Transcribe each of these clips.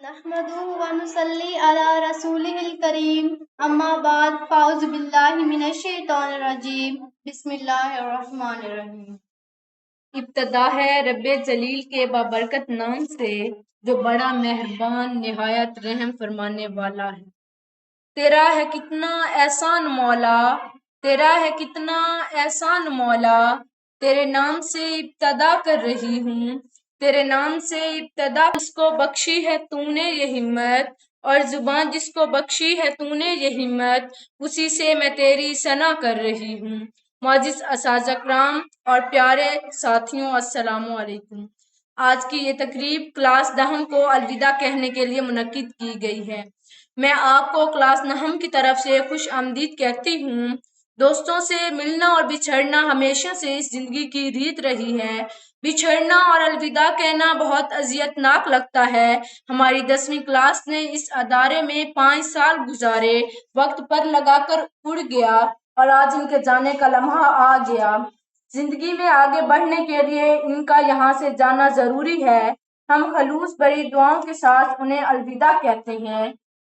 نحمده ونصلي على رسوله الكريم اما بعد فاعوذ باللہ من الشیطان الرجیم بسم اللہ الرحمن الرحیم۔ ابتدا ہے رب جلیل کے بابرکت نام سے جو بڑا مہربان نہایت رحم فرمانے والا ہے۔ تیرا ہے کتنا احسان مولا، تیرا ہے کتنا احسان مولا، تیرے نام سے ابتدا کر رہی ہوں، تیرے نام سے ابتدا۔ جس کو بخشی ہے تو نے یہ ہمت اور زبان جس کو بخشی ہے تو نے یہ ہمت، اسی سے میں تیری ثنا کر رہی ہوں۔ معزز اساتذہ کرام اور پیارے ساتھیوں، السلام علیکم۔ آج کی یہ تقریب کلاس دہم کو الوداع کہنے کے لیے منعقد کی گئی ہے۔ میں آپ کو کلاس نہم کی طرف سے خوش آمدید کہتی ہوں۔ دوستوں سے ملنا اور بچھڑنا ہمیشہ سے اس زندگی کی ریت رہی ہے۔ بچھڑنا اور الوداع کہنا بہت اذیت ناک لگتا ہے۔ ہماری 10ویں کلاس نے اس ادارے میں 5 سال گزارے، وقت پر لگا کر اڑ گیا اور آج ان کے جانے کا لمحہ آ گیا۔ زندگی میں آگے بڑھنے کے لیے ان کا یہاں سے جانا ضروری ہے۔ ہم خلوص بری دعاؤں کے ساتھ انہیں الوداع کہتے ہیں۔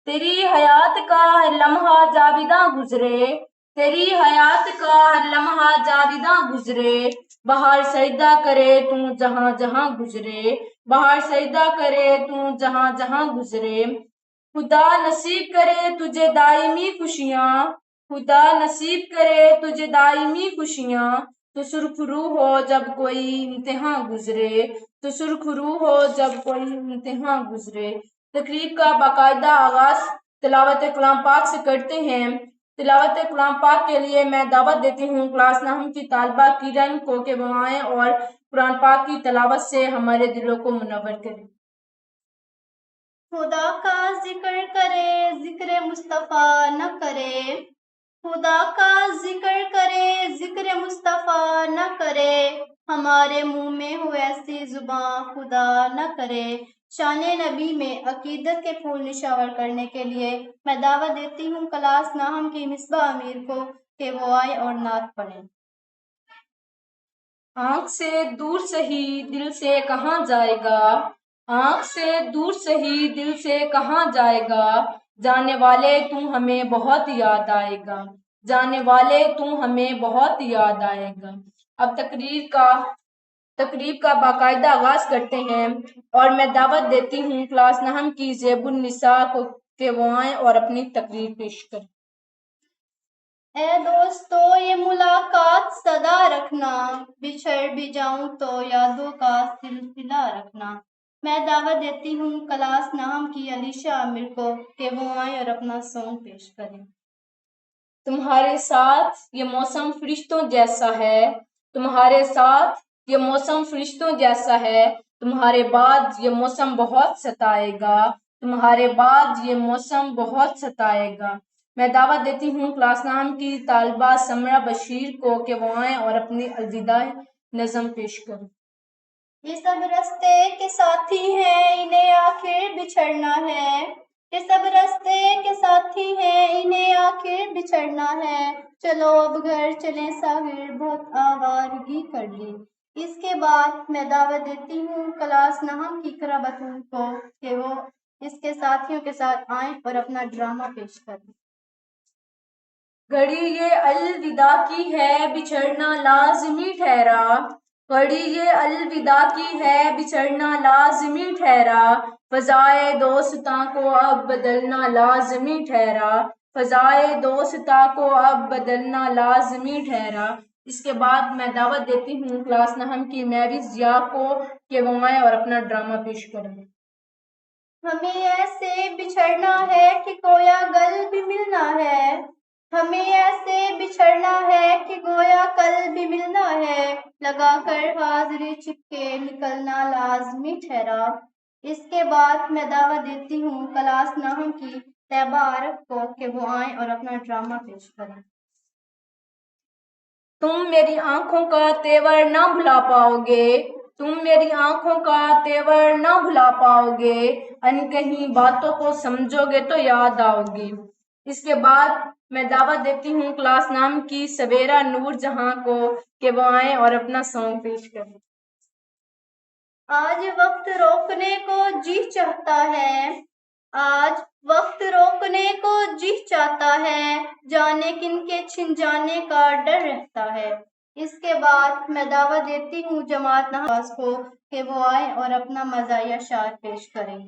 تیری حیات کا ہر لمحہ جاویداں گزرے، تیری حیات کا ہر لمحہ جاویداں گزرے، بہار سجدہ کرے تو جہاں جہاں گزرے، بہار سجدہ کرے تو جہاں جہاں گزرے۔ خدا نصیب کرے تجھے دائمی خوشیاں، خدا نصیب کرے تجھے دائمی خوشیاں، تو سرخ روح ہو جب کوئی امتحاں گزرے، تو سرخ روح ہو جب کوئی امتحاں گزرے۔ تقریب کا باقاعدہ آغاز تلاوت کلام پاک سے کرتے ہیں۔ تلاوت کلام پاک کے لیے میں دعوت دیتی ہوں کلاس نہم کی طالبہ کرن کو کہ وہ آئیں اور قرآن پاک کی تلاوت سے ہمارے دلوں کو منور کریں۔ خدا کا ذکر کرے ذکر مصطفیٰ نہ کرے، خدا کا ذکر کرے ذکر مصطفیٰ نہ کرے، ہمارے منہ میں ہو ایسی زباں خدا نہ کرے۔ شان نبی میں عقیدت کے پھول نشاور کرنے کے لیے میں دعوت دیتی ہوں کلاس نہم کی مصباح امیر کو کہ وہ آئے اور نعت پڑھیں۔ آنکھ سے دور سہی دل سے کہاں جائے گا، آنکھ سے دور سہی دل سے کہاں جائے گا، جانے والے تو ہمیں بہت یاد آئے گا، جانے والے تو ہمیں بہت یاد آئے گا۔ اب تقریب کا باقاعدہ آغاز کرتے ہیں اور میں دعوت دیتی ہوں کلاس نہم کی زیب النساء کو کہ وہ آئیں اور اپنی تقریر پیش کریں۔ اے دوستو یہ ملاقات صدا رکھنا، بچھڑ بھی جاؤں تو یادوں کا سلسلہ رکھنا۔ میں دعوت دیتی ہوں کلاس نہم کی علیشہ عامر کو کہ وہ آئیں اور اپنا سانگ پیش کریں۔ تمہارے ساتھ یہ موسم فرشتوں جیسا ہے، تمہارے ساتھ یہ موسم فرشتوں جیسا ہے، تمہارے بعد یہ موسم بہت ستائے گا، تمہارے بعد یہ موسم بہت ستائے گا۔ میں دعوت دیتی ہوں کلاس نام کی طالبہ سمرہ بشیر کو کہ وہ آئیں اور اپنی الوداع نظم پیش کریں۔ یہ سب رستے کے ساتھی ہیں انہیں آخر بچھڑنا ہے، یہ سب رستے کے ساتھی ہیں انہیں آخر بچھڑنا ہے، چلو اب گھر چلیں ساحر بہت آوارگی کر لی۔ اس کے بعد میں دعوت دیتی ہوں کلاس نہم کی اقرا بطول کو کہ وہ اس کے ساتھیوں کے ساتھ آئیں اور اپنا ڈرامہ پیش کریں۔ گھڑی یہ الوداع کی ہے بچھڑنا لازمی ٹھہرا، گھڑی یہ الوداع کی ہے بچھڑنا لازمی ٹھہرا، فضائے دوستاں کو اب بدلنا لازمی ٹھہرا، فضائے دوستاں کو اب بدلنا لازمی ٹھہرا۔ اس کے بعد میں دعوت دیتی ہوں کلاس نہم کی میری ضیاء کو کہ وہ آئیں اور اپنا ڈرامہ پیش کریں۔ ہمیں ایسے بچھڑنا ہے کہ گویا گل بھی ملنا ہے، ہمیں ایسے بچھڑنا ہے کہ گویا کل بھی ملنا ہے، لگا کر حاضری چپکے نکلنا لازمی ٹھہرا۔ اس کے بعد میں دعوت دیتی ہوں کلاس نہم کی طیبہ عارف کو کہ وہ آئیں اور اپنا ڈرامہ پیش کریں۔ تم میری آنکھوں کا تیور نہ بھلا پاؤ گے، تم میری آنکھوں کا تیور نہ بھلا پاؤ گے، ان کہیں باتوں کو سمجھو گے تو یاد آؤ گی۔ اس کے بعد میں دعوت دیتی ہوں کلاس نام کی سویرا نور جہاں کو کہ وہ آئیں اور اپنا سانگ پیش کریں۔ آج وقت روکنے کو جی چاہتا ہے، آج وقت روکنے کو جی چاہتا ہے، جانے کن کے چھن جانے کا ڈر رہتا ہے۔ اس کے بعد میں دعوت دیتی ہوں جماعت نواز کو کہ وہ آئیں اور اپنا مزاحیہ اشعار پیش کریں۔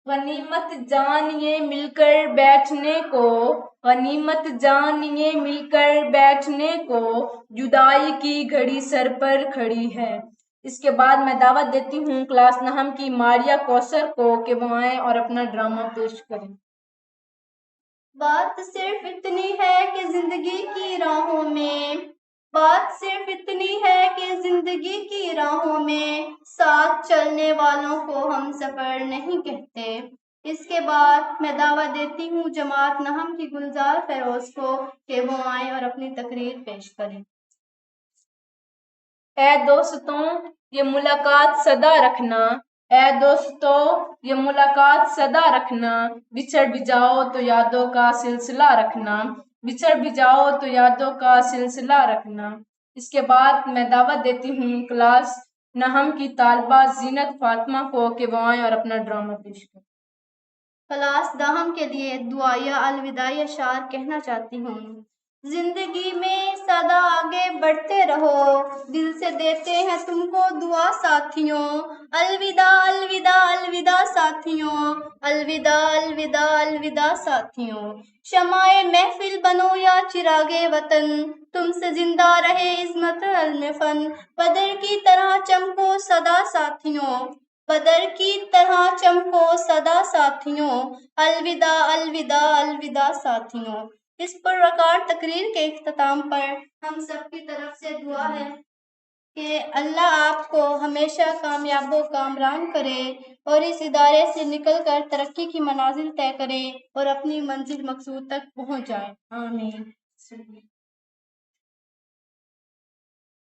غنیمت جان یہ مل کر بیٹھنے کو، غنیمت جان یہ مل کر بیٹھنے کو، جدائی کی گھڑی سر پر کھڑی ہے۔ اس کے بعد میں دعوت دیتی ہوں کلاس نہم کی ماریہ کوثر کو کہ وہ آئیں اور اپنا ڈرامہ پیش کریں۔ بات صرف اتنی ہے کہ زندگی کی راہوں میں، بات صرف اتنی ہے کہ زندگی کی راہوں میں، ساتھ چلنے والوں کو ہم سفر نہیں کہتے۔ اس کے بعد میں دعوت دیتی ہوں جماعت نہم کی گلزار فیروز کو کہ وہ آئیں اور اپنی تقریر پیش کریں۔ اے دوستوں یہ ملاقات صدا رکھنا، اے دوستوں یہ ملاقات صدا رکھنا، بچھڑ بھی جاؤ تو یادوں کا سلسلہ رکھنا، بچھڑ بھی جاؤ تو یادوں کا سلسلہ رکھنا۔ اس کے بعد میں دعوت دیتی ہوں کلاس نہم کی طالبہ زینت فاطمہ کو کہ وہ آئیں اور اپنا ڈرامہ پیش کریں۔ کلاس دہم کے لیے دعائیہ الوداعی اشعار کہنا چاہتی ہوں۔ زندگی میں سدا آگے بڑھتے رہو، دل سے دیتے ہیں تم کو دعا ساتھیوں، الوداع الوداع الوداع ساتھیوں، الوداع الوداع الوداع ساتھیوں۔ شمع محفل بنو یا چراغ وطن، تم سے زندہ رہے عظمت علم فن، بدر کی طرح چمکو سدا ساتھیوں، بدر کی طرح چمکو سدا ساتھیوں، الوداع الوداع الوداع ساتھیوں۔ اس پروقار تقریر کے اختتام پر ہم سب کی طرف سے دعا ہے کہ اللہ آپ کو ہمیشہ کامیاب و کامران کرے اور اس ادارے سے نکل کر ترقی کی منازل طے کرے اور اپنی منزل مقصود تک پہنچ جائے۔ آمین۔